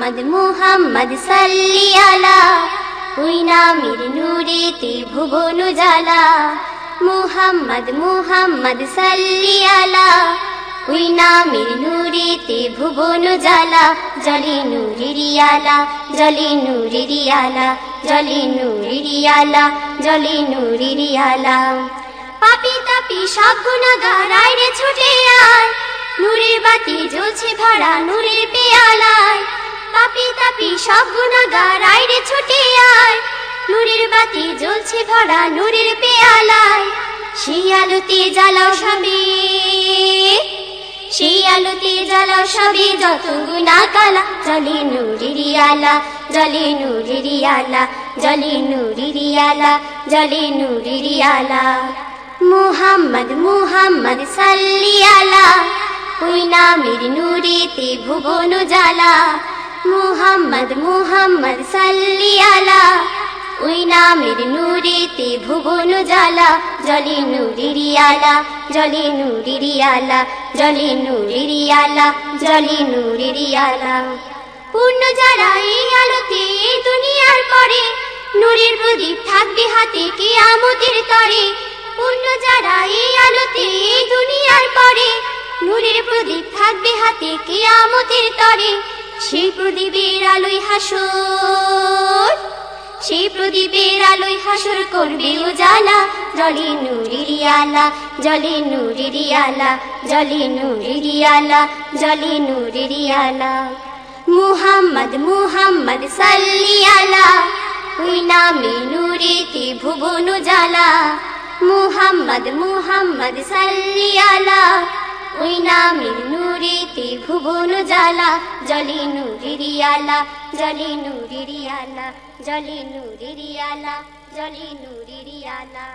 মুহাম্মদ মুহাম্মদ সাল্লি আলা, ওই নামের নূরেতে ভুবন উজালা। মুহাম্মদ মুহাম্মদ সাল্লি আলা, ওই নামের নূরেতে ভুবন উজালা। জলে নূরের আলা, জলে নূরের আলা, জলে নূরের আলা, জলে নূরের আলা। পাপী তাপী সব গুনাহগার আয় রে ছুটে আয়, নূরের বাতি জ্বলছে ভরা নূরের পেয়ালায়। পাপী তাপী সব গুনাহগার আয় রে ছুটে আয়, নূরের বাতি জ্বলছে ভরা নূরের পেয়ালায়। সেই আলোতে জ্বালাও সবে, সেই আলোতে জ্বালাও সবে যত গুনাহ কালা। জলে নূরের আলা, জলে নূরের আলা, জলে নূরের আলা, জলে নূরের আলা। মুহাম্মদ মুহাম্মদ সাল্লি আলা, ওই নামের নূরেতে ভুবন উজালা। মুহাম্মদ মুহাম্মদ সাল্লি আলা, ওই নামের নূরেতে ভুবন উজালা। জলে নূরের আলা, জলে নূরের আলা, জলে নূরের আলা, জলে নূরের আলা। পূর্ণ যারা এই আলোতে এই দুনিয়ার পরে, নূরের প্রদীপ থাকবে হাতে কিয়ামতের তরে। পূর্ণ যারা এই আলোতে এই দুনিয়ার পরে, নূরের প্রদীপ থাকবে হাতে কিয়ামতের তরে। সেই প্রদীপের আলোয় হাসর, সেই প্রদীপের আলোয় হাসর করবে উজালা। জলে নূরের আলা, জলে নূরের আলা, জলে নূরের আলা, জলে নূরের আলা। মুহাম্মদ মুহাম্মদ সাল্লি আলা, ওই নামে নূরেতে ভুবন উজালা। মুহাম্মদ মুহাম্মদ সাল্লি আলা, ওই নামের নূরেতে ভুবন উজালা। জলে নূরের আলা, জলে নূরের আলা, জলে নূরের আলা, জলে নূরের আলা।